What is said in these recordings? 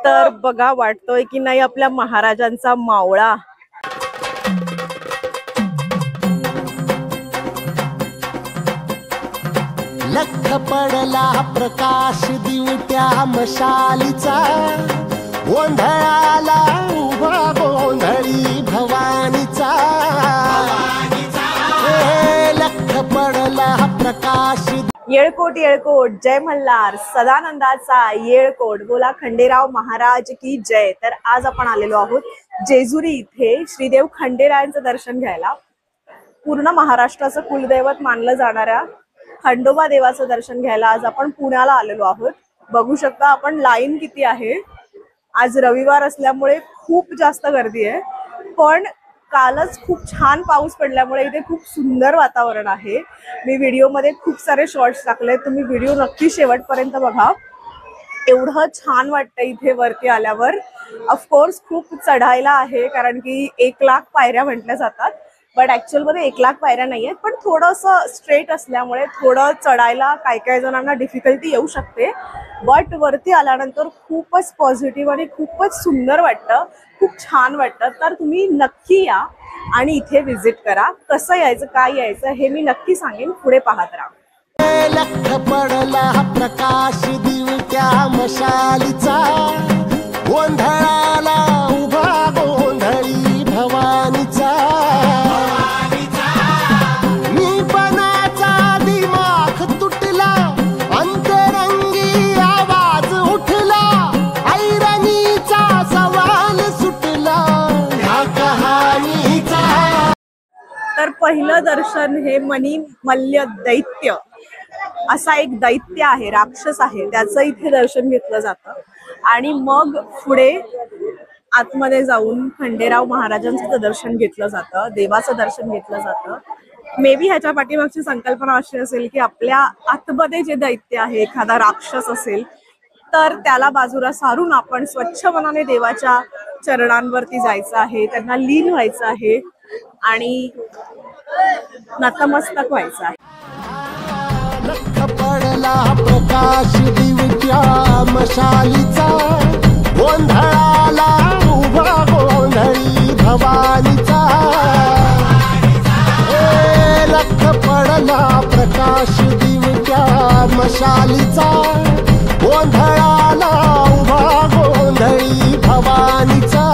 तर बघा वाटतोय की नाही आपल्या महाराजांचा मावळा। लख पडला प्रकाश दिवट्या मशालीचा, गोंधळाला उभा गोंधळी भवानीचा। लख पडला प्रकाश। येळकोट येळकोट जय मल्हार, सदानंदाचा येळकोट, बोला खंडेराव महाराज की जय। तर आज आपण आलेलो आहोत जेजुरी इथे श्रीदेव खंडेरायांचं दर्शन घ्यायला। पूर्ण महाराष्ट्राचं कुलदैवत मानलं जाणाऱ्या खंडोबा देवाचं दर्शन घ्यायला आज आपण पुण्याला आलेलो आहोत। बघू शकता आपण लाईन किती आहे। आज रविवार असल्यामुळे खूप जास्त गर्दी आहे, पण कालच खूप छान पाऊस पडल्यामुळे इथे खूप सुंदर वातावरण आहे। मी व्हिडिओमध्ये खूप सारे शॉर्ट्स टाकले, तुम्ही व्हिडिओ नक्की शेवटपर्यंत बघा। एवढं छान वाटतं इथे वरती आल्यावर। ऑफकोर्स खूप चढायला आहे, कारण की 1 लाख पायऱ्या म्हटल्या जातात, बट ऍक्च्युअल मध्ये 1 लाख पायऱ्या नाही आहेत, पण थोडंसं स्ट्रेट असल्यामुळे थोडं चढायला काही जणांना डिफिकल्टी येऊ शकते। बट वरती आल्यानंतर खूपच पॉझिटिव्ह आणि खूपच सुंदर वाटतं, खूप छान वाटतं। तर तुम्ही नक्की या आणि इथे व्हिजिट करा। कसं यायचं काय यायचं हे मी नक्की सांगेन, पुढे पाहत राहा। लख पडला प्रकाश दिवट्या मशालीचा, गोंधळाला उभा गोंधळी भवानीचा। निपणाचा दिमाग तुटला, अंतरंगी आवाज उठला, ऐरणीचा सवाल सुटला ह्या कहाणीचा। तर पहिलं दर्शन हे मल्य दैत्य, असा एक दैत्य आहे, राक्षस आहे, त्याचं इथे दर्शन घेतलं जातं। आणि मग पुढे आतमध्ये जाऊन खंडेराव महाराजांचं दर्शन घेतलं जातं, देवाचं दर्शन घेतलं जातं। मे बी ह्याच्या पाठीमागची संकल्पना अशी असेल की आपल्या आतमध्ये जे दैत्य आहे, एखादा राक्षस असेल तर त्याला बाजूला सारून आपण स्वच्छ मनाने देवाच्या चरणांवरती जायचं आहे, त्यांना लीन व्हायचं आहे आणि नतमस्तक व्हायचं आहे। लख पडला प्रकाश दिवट्या मशालीचा, गोंधळाला उभा गोंधळी भवानीचा। लख पडला प्रकाश दिवट्या मशालीचा, गोंधळाला उभा गोंधळी भवानीचा।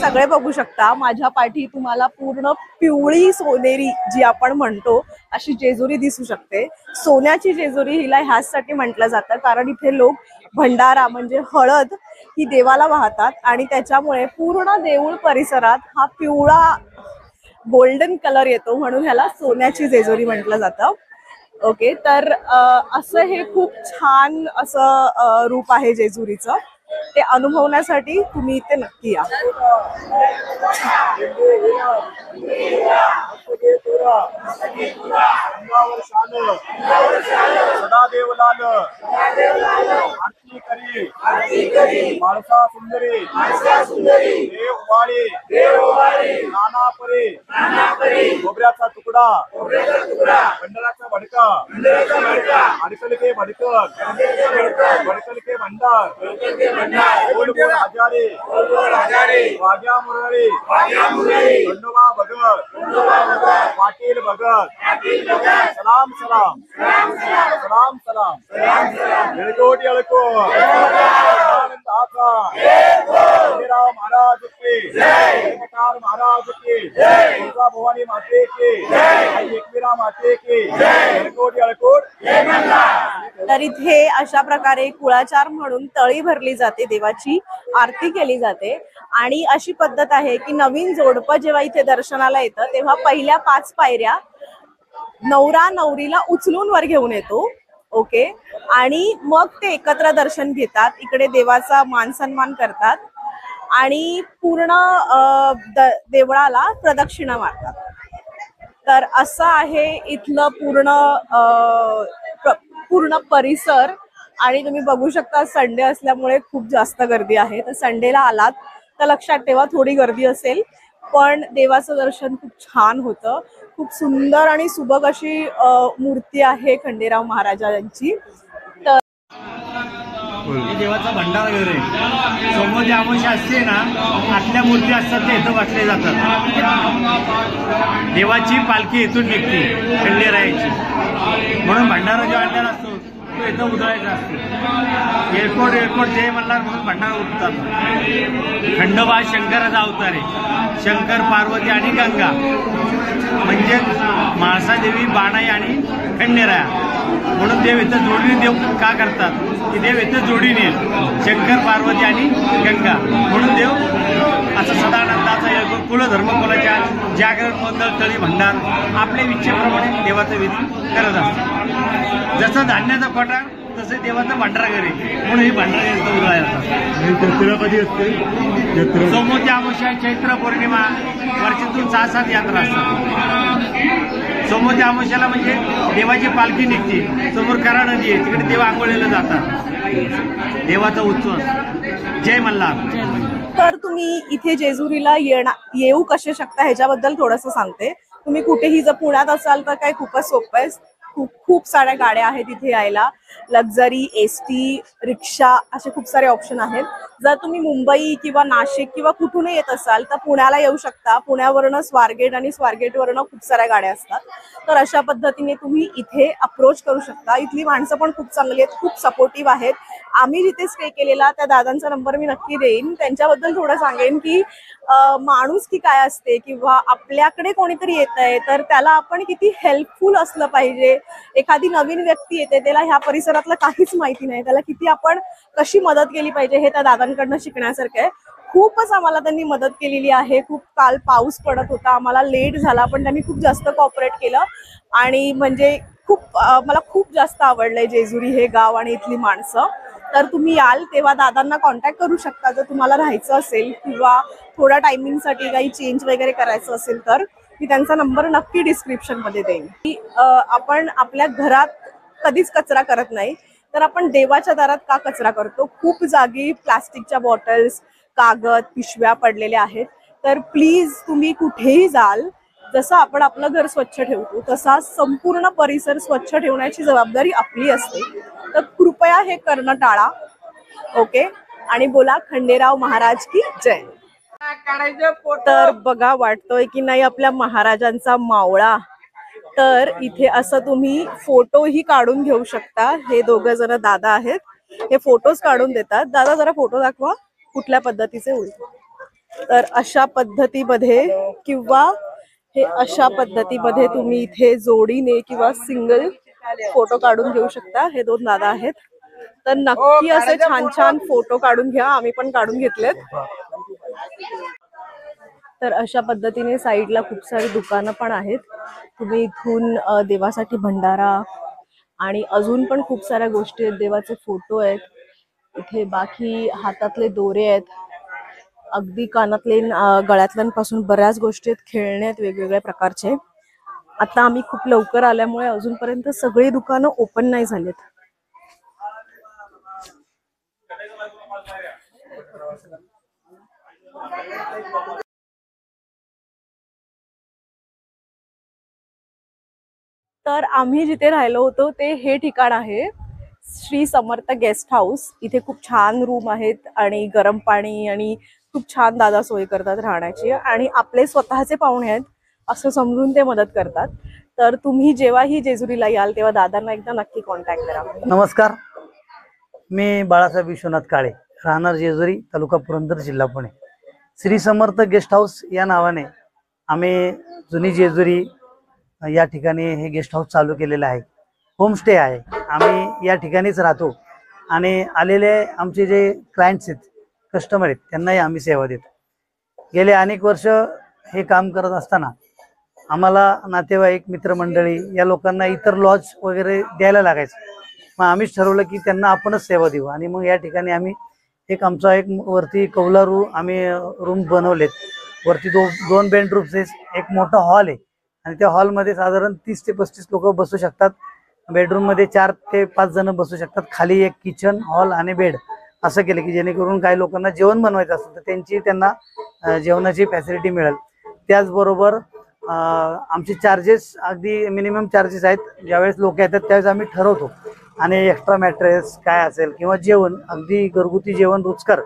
सगळे बघू शकता माझ्या पाठी तुम्हाला पूर्ण पिवळी सोनेरी जी आपण म्हणतो अशी जेजुरी दिसू शकते। सोन्याची जेजुरी हिला ह्यासाठी म्हटलं जातं कारण इथे लोक भंडारा म्हणजे हळद ही देवाला वाहतात आणि त्याच्यामुळे पूर्ण देऊळ परिसरात हा पिवळा गोल्डन कलर येतो, म्हणून ह्याला सोन्याची जेजुरी म्हटलं जातं। ओके, तर असं हे खूप छान असं रूप आहे जेजुरीचं, ते अनुभवण्यासाठी तुम्ही इथे नक्की या। सदा देवलाल आरती करी माळसा सुंदरी देववाळी नाना परी खोबऱ्याचा तुकडा भंडाराचा भडका अडकल के भंडार बोल बोल हजारे वाग्या मुरळी खंडोबा भगत पाटील भगत सलाम सलाम सलाम सलाम येळकोट येळकोट खंडेराव महाराज की जय, महाराज की जय, तुळजा भवानी माते की जय, आई एकविरा माते की जय, येळकोट येळकोट। तर इथे अशा प्रकारे कुळाचार म्हणून तळी भरली जाते, देवाची आरती केली जाते आणि अशी पद्धत आहे की नवीन जोडपं जेव्हा इथे दर्शनाला येतं तेव्हा पहिल्या 5 पायऱ्या नवरा नवरीला उचलून वर घेऊन येतो ओके, आणि मग ते एकत्र दर्शन घेतात, इकडे देवाचा मान सन्मान करतात आणि पूर्ण देवळाला प्रदक्षिणा मारतात. तर असं आहे इथलं पूर्ण परिसर. आणि तुम्ही बघू शकता संडे असल्यामुळे खूप जास्त गर्दी आहे. तर संडेला आलात तर लक्षात ठेवा थोडी गर्दी असेल, पण देवाचं दर्शन खूप छान होतं. खूप सुंदर आणि सुबक अशी मूर्ती आहे खंडेराव महाराजांची. तर हे देवाचा भंडारा घर आहे. समोर जी अमावस्या असते ना, आतल्या मूर्ती असतात ते इथं वाटले जातात. देवाची पालखी इथून निघते खंडेरायाची, म्हणून भंडारा जो आणलेला असतो तो इथं उधळायचा असतो. येळकोट येळकोट जय मल्हार म्हणून भंडारा उठतात. खंडोबा शंकराचा अवतार आहे. शंकर, पार्वती आणि गंगा म्हणजे म्हाळसादेवी, बाणाई आणि खंडेराया, म्हणून देव इथं जोडीने देव का करतात की देव इथं जोडीने शंकर, पार्वती आणि गंगा, म्हणून देव असं सदानंदाचा येळकोट कुलधर्म कुलाच्या जागरण गोंधळ तळी भंडार आपल्या इच्छेप्रमाणे देवाचं विधी करत असतात. जसं धान्याचा पटार तसं देवाचं भंडारा घर आहे, म्हणून ही भंडारा इथं उधळायला जातात. जत्रा कधी असते? जत्रा सोमवती अमावस्या, चैत्र पौर्णिमा, वर्षातून 6-7 यात्रा असतात. सोमवती अमावस्याला म्हणजे देवाची पालखी निघते, समोर करा नदी आहे, तिकडे देव आंघोळीला जातात. देवाचा उत्सव. जय मल्हार. तर तुम्ही इथे जेजुरीला येऊ कसे शकता ह्याच्याबद्दल थोडंसं सांगते. तुम्ही कुठेही जर पुण्यात असाल तर काय खूपच सोपं आहे. खूप साऱ्या गाड्या आहेत इथे यायला, लक्झरी, एसटी, रिक्षा असे खूप सारे ऑप्शन आहेत. जर तुम्ही मुंबई किंवा नाशिक किंवा कुठूनही येत असाल तर पुण्याला येऊ शकता. पुण्यावरनं स्वारगेट आणि स्वारगेटवरनं खूप साऱ्या गाड्या असतात. तर अशा पद्धतीने तुम्ही इथे अप्रोच करू शकता. इथली माणसं पण खूप चांगली आहेत, खूप सपोर्टिव्ह आहेत. आम्ही जिथे स्टे केलेला त्या दादांचा नंबर मी नक्की देईन. त्यांच्याबद्दल थोडं सांगेन की माणुसकी काय असते, किंवा आपल्याकडे कोणीतरी येत आहे तर त्याला आपण किती हेल्पफुल असलं पाहिजे. एखादी नवीन व्यक्ती येते, त्याला ह्या परिसरातलं काहीच माहिती नाही, त्याला किती आपण कशी मदत केली पाहिजे हे त्या दादांकडनं शिकण्यासारखं आहे. खूपच आम्हाला त्यांनी मदत केलेली आहे. खूप काल पाऊस पडत होता, आम्हाला लेट झाला, पण त्यांनी खूप जास्त कॉपरेट केलं. आणि म्हणजे मला खूप जास्त आवडलंय जेजुरी हे गाव आणि इथली माणसं. तर तुम्ही याल तेव्हा दादांना कॉन्टॅक्ट करू शकता जर तुम्हाला राहायचं असेल किंवा थोड्या टायमिंगसाठी काही चेंज वगैरे करायचं असेल तर. मी त्यांचा नंबर नक्की डिस्क्रिप्शन मध्ये देईन. की आपण आपल्या घरात कधीच कचरा करत नाही, तर आपण देवाच्या दारात का कचरा करतो. खूप जागी प्लास्टिकच्या बॉटल्स, कागद, पिशव्या पडलेल्या आहेत. तर प्लीज तुम्ही कुठेही जाल, जसं आपण आपलं घर स्वच्छ ठेवतो तसा संपूर्ण परिसर स्वच्छ ठेवण्याची जबाबदारी आपली असते. तर कृपया हे करणं टाळा. ओके, आणि बोला खंडेराव महाराज की जय. तर बघा, वाटतोय की नाही आपल्या महाराजांचा मावळा. तर इथे असं तुम्ही फोटोही काढून घेऊ शकता. हे दोघं जण दादा आहेत, हे फोटोज काढून देतात. दादा जरा फोटो दाखवा कुठल्या पद्धतीचे होईल. तर अशा पद्धतीमध्ये किंवा हे अशा पद्धतीमध्ये तुम्ही इथे जोडीने किंवा सिंगल फोटो काढून घेऊ शकता. हे दोन दादा आहेत. तर नक्की असे छान छान फोटो काढून घ्या. आम्ही पण काढून घेतलेत. तर अशा पद्धतीने साईडला खूप सारी दुकानं पण आहेत. तुम्ही इथून देवासाठी भंडारा आणि अजून पण खूप साऱ्या गोष्टी आहेत. देवाचे फोटो आहेत इथे, बाकी हातातले दोरे आहेत, अगदी कानातले, गळ्यातल्यांपासून बऱ्याच गोष्टी आहेत, खेळणे आहेत वेगवेगळ्या प्रकारचे. आता आम्ही खूप लवकर आल्यामुळे अजूनपर्यंत सगळी दुकानं ओपन नाही झालीत. तर आम्ही जिथे राहिलो होतो ते हे ठिकाण आहे श्री समर्थ गेस्ट हाऊस. इथे खूप छान रूम आहेत आणि गरम पाणी आणि खूप छान दादा सोय करतात राहण्याची, आणि आपले स्वतःचे पाहुणे आहेत असं समजून ते मदत करतात. तर तुम्ही जेव्हाही जेजुरीला याल तेव्हा दादांना एकदा नक्की कॉन्टॅक्ट करा. नमस्कार, मी बाळासाहेब विश्वनाथ काळे, राहणार जेजुरी, तालुका पुरंदर, जिल्हा पुणे. श्री समर्थ गेस्ट हाऊस या नावाने आम्ही जुनी जेजुरी या ठिकाणी हे गेस्ट हाऊस चालू केलेलं आहे. होमस्टे आहे. आम्ही या ठिकाणीच राहतो आणि आलेले आमचे जे क्लायंट्स आहेत, कस्टमर आहेत, त्यांनाही आम्ही सेवा देतो. गेले अनेक वर्ष हे काम करत असताना आम्हाला नातेवाईक, मित्रमंडळी या लोकांना इतर लॉज वगैरे द्यायला लागायचं. मग आम्हीच ठरवलं की त्यांना आपणच सेवा देऊ आणि मग या ठिकाणी आम्ही आमचा एक वरती कौलारू आम्ही रूम बनवलेत. वरती दोन बेडरूम्स आहेत, एक मोठा हॉल आहे आणि त्या हॉलमध्ये साधारण 30 ते 35 लोक बसू शकतात. बेडरूम मध्ये 4 ते 5 जण बसू शकतात. खाली एक किचन, हॉल आणि बेड असं केलं की जेणेकरून काही लोकांना जेवण बनवायचं असेल तर त्यांना जेवणाची फॅसिलिटी मिळेल. त्याचबरोबर आमचे चार्जेस अगदी मिनिमम चार्जेस आहेत. ज्यावेळेस लोक येतात त्यावेळेस आम्ही ठरवतो आणि एक्स्ट्रा मॅट्रेस काय असेल किंवा जेवण अगदी घरगुती जेवण रुचकर,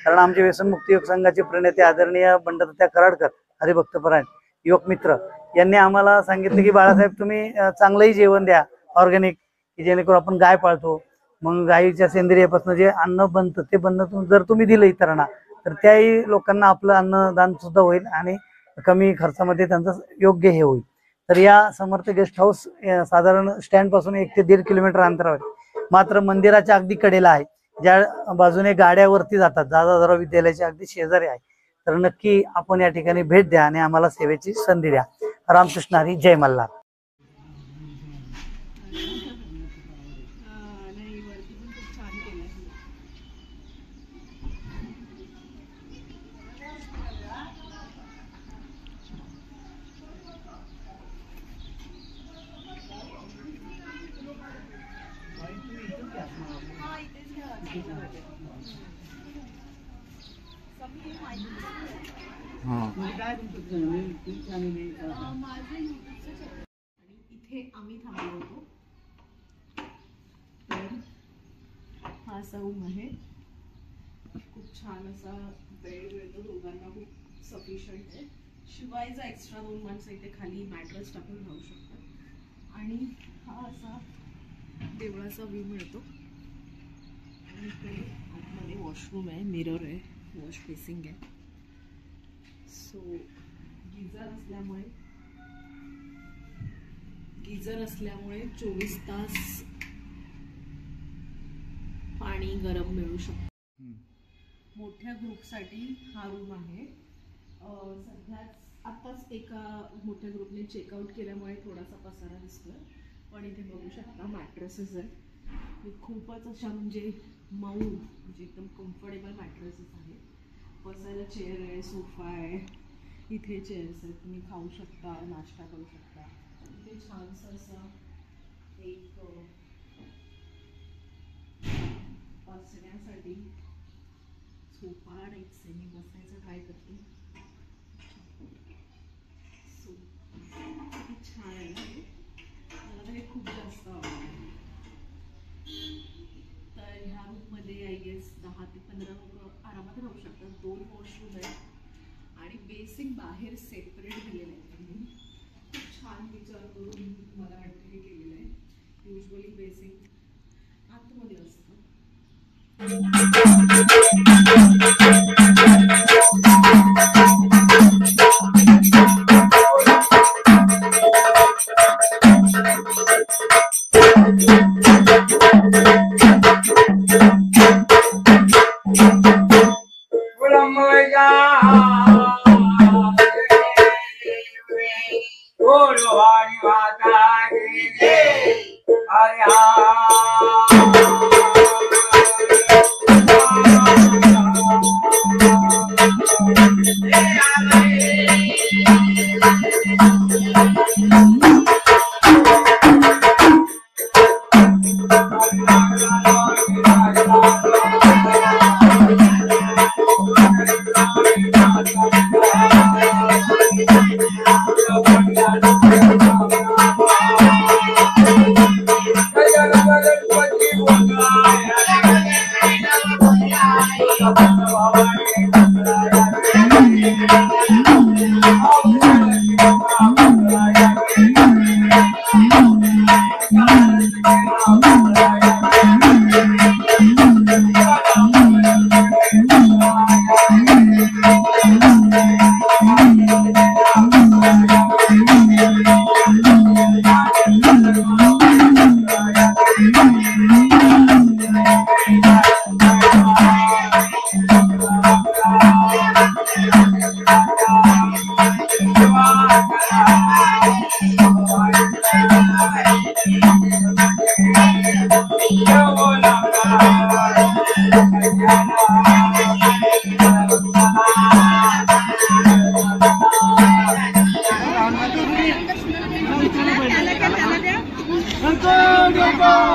कारण आमचे व्यसनमुक्ती योग संघाचे प्रणेते आदरणीय बंडतात्या कराडकर हरिभक्तपरायण युवक मित्र यांनी आम्हाला सांगितलं की बाळासाहेब तुम्ही चांगलंही जेवण द्या ऑर्गॅनिक, की जेणेकरून आपण गाय पाळतो, मग गायीच्या सेंद्रियपासून जे अन्न बनतं ते जर तुम्ही दिलं इतरांना तर त्याही लोकांना आपलं अन्नदान सुद्धा होईल आणि कमी खर्चामध्ये त्यांचं योग्य हे होईल. तर या समर्थ गेस्ट हाऊस साधारण स्टँड पासून 1 ते 1.5 किलोमीटर अंतरावर, मात्र मंदिराच्या अगदी कडेला आहे. ज्या बाजूने गाड्यावरती जातात दादाधरा विद्यालयाच्या अगदी शेजारी आहे. तर नक्की आपण या ठिकाणी भेट द्या आणि आम्हाला सेवेची संधी द्या. रामकृष्ण हरी, जय मल्हार. इथे आम्ही थांबलो होतो. तर हा असा रूम आहे. खूप छान असा बेड मिळतो, दोघांना खूप सफिशियंट आहे. शिवाय जर एक्स्ट्रा 2 माणसं इथे खाली मॅट्रेस टाकून राहू शकतात. आणि हा असा देवळाचा व्ह्यू मिळतो. आणि इकडे आतमध्ये वॉशरूम आहे, मिरर आहे, वॉश बेसिंग आहे. सो गीजर असल्यामुळे 24 तास पाणी गरम मिळू शकतं. मोठ्या ग्रुपसाठी हा रूम आहे. आताच एका मोठ्या ग्रुपने चेकआउट केल्यामुळे थोडासा पसारा दिसतोय, पण इथे बघू शकता मॅट्रेसेस आहेत. खूपच अशा म्हणजे मऊ, म्हणजे एकदम कम्फर्टेबल मॅट्रेसेस आहेत. बसायला चेअर आहे, सोफा आहे, इथे चेअर्स आहेत, तुम्ही खाऊ शकता, नाश्ता करू शकता. इथे छानसं असं एक बसण्यासाठी सोफा आणि एक सेमी बसायचं ट्राय करते. सो किती छान आहे ना, मला हे खूप जास्त आवडलं. तर ह्या रूममध्ये आय गेस 10 ते 15 लोक आरामात राहू शकतात. 2 वॉशरूम आहेत आणि बेसिक बाहेर सेपरेट दिलेलं आहे. त्यांनी खूप छान विचार करून मला वाटतं हे केलेलं आहे. युजली बेसिक आतमध्ये असतं. गणपती